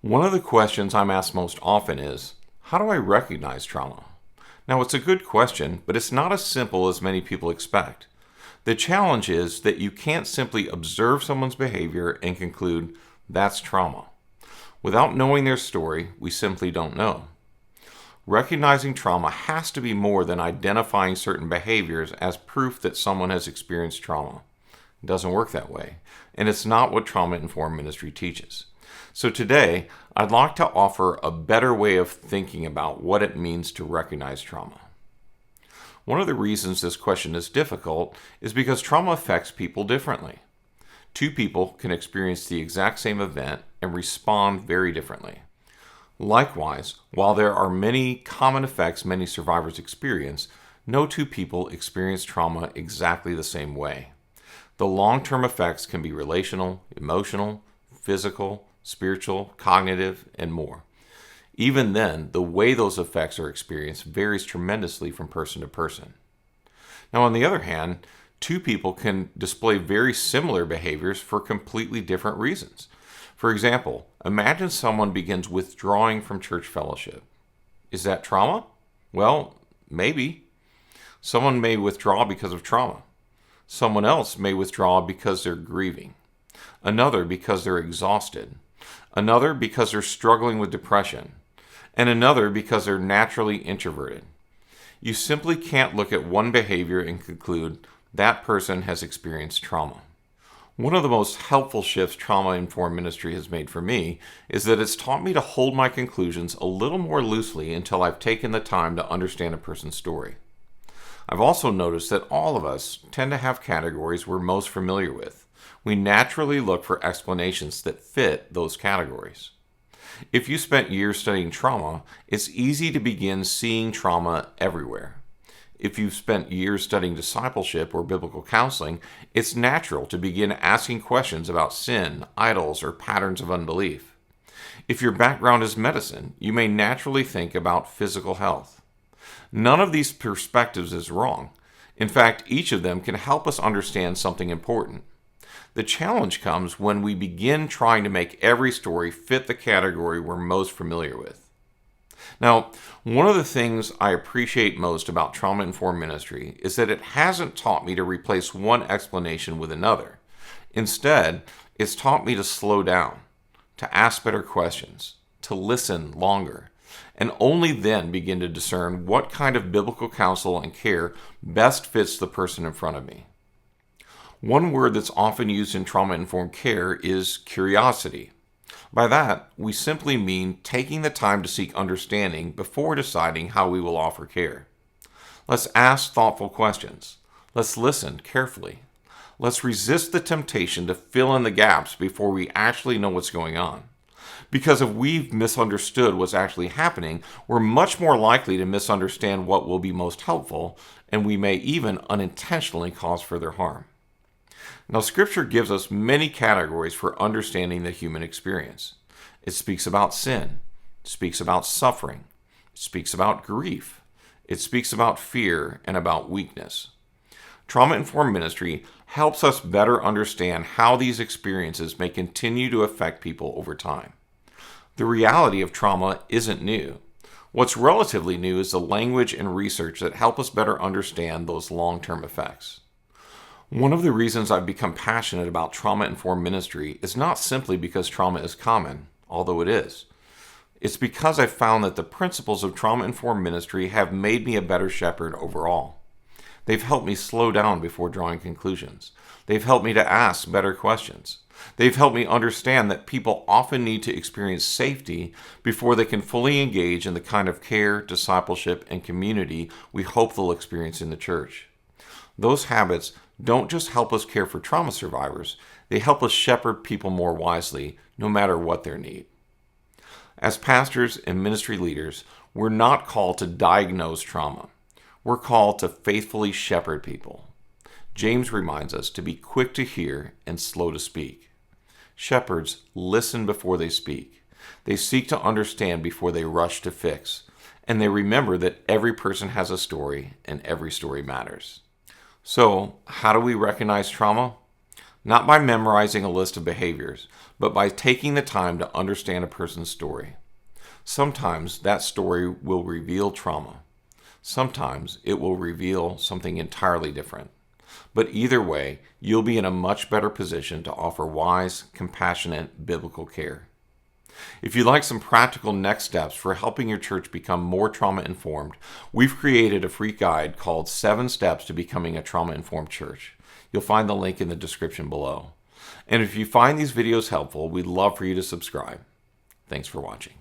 One of the questions I'm asked most often is, how do I recognize trauma? Now, it's a good question, but it's not as simple as many people expect. The challenge is that you can't simply observe someone's behavior and conclude, that's trauma. Without knowing their story, we simply don't know. Recognizing trauma has to be more than identifying certain behaviors as proof that someone has experienced trauma. It doesn't work that way, and it's not what trauma-informed ministry teaches. So today, I'd like to offer a better way of thinking about what it means to recognize trauma. One of the reasons this question is difficult is because trauma affects people differently. Two people can experience the exact same event and respond very differently. Likewise, while there are many common effects many survivors experience, no two people experience trauma exactly the same way. The long-term effects can be relational, emotional, physical, spiritual, cognitive, and more. Even then, the way those effects are experienced varies tremendously from person to person. Now, on the other hand, two people can display very similar behaviors for completely different reasons. For example, imagine someone begins withdrawing from church fellowship. Is that trauma? Well, maybe. Someone may withdraw because of trauma. Someone else may withdraw because they're grieving. Another because they're exhausted. Another because they're struggling with depression. And another because they're naturally introverted. You simply can't look at one behavior and conclude that person has experienced trauma. One of the most helpful shifts trauma-informed ministry has made for me is that it's taught me to hold my conclusions a little more loosely until I've taken the time to understand a person's story. I've also noticed that all of us tend to have categories we're most familiar with. We naturally look for explanations that fit those categories. If you spent years studying trauma, it's easy to begin seeing trauma everywhere. If you've spent years studying discipleship or biblical counseling, it's natural to begin asking questions about sin, idols, or patterns of unbelief. If your background is medicine, you may naturally think about physical health. None of these perspectives is wrong. In fact, each of them can help us understand something important. The challenge comes when we begin trying to make every story fit the category we're most familiar with. Now, one of the things I appreciate most about trauma-informed ministry is that it hasn't taught me to replace one explanation with another. Instead, it's taught me to slow down, to ask better questions, to listen longer, and only then begin to discern what kind of biblical counsel and care best fits the person in front of me. One word that's often used in trauma-informed care is curiosity. By that, we simply mean taking the time to seek understanding before deciding how we will offer care. Let's ask thoughtful questions. Let's listen carefully. Let's resist the temptation to fill in the gaps before we actually know what's going on. Because if we've misunderstood what's actually happening, we're much more likely to misunderstand what will be most helpful, and we may even unintentionally cause further harm. Now, Scripture gives us many categories for understanding the human experience. It speaks about sin. It speaks about suffering. It speaks about grief. It speaks about fear and about weakness. Trauma-informed ministry helps us better understand how these experiences may continue to affect people over time. The reality of trauma isn't new. What's relatively new is the language and research that help us better understand those long-term effects. One of the reasons I've become passionate about trauma-informed ministry is not simply because trauma is common, although it is. It's because I've found that the principles of trauma-informed ministry have made me a better shepherd overall. They've helped me slow down before drawing conclusions. They've helped me to ask better questions. They've helped me understand that people often need to experience safety before they can fully engage in the kind of care, discipleship, and community we hope they'll experience in the church. Those habits don't just help us care for trauma survivors, they help us shepherd people more wisely, no matter what their need. As pastors and ministry leaders, we're not called to diagnose trauma. We're called to faithfully shepherd people. James reminds us to be quick to hear and slow to speak. Shepherds listen before they speak. They seek to understand before they rush to fix. And they remember that every person has a story and every story matters. So, how do we recognize trauma? Not by memorizing a list of behaviors, but by taking the time to understand a person's story. Sometimes that story will reveal trauma. Sometimes it will reveal something entirely different. But either way, you'll be in a much better position to offer wise, compassionate, biblical care. If you'd like some practical next steps for helping your church become more trauma-informed, we've created a free guide called 7 Steps to Becoming a Trauma-Informed Church. You'll find the link in the description below. And if you find these videos helpful, we'd love for you to subscribe. Thanks for watching.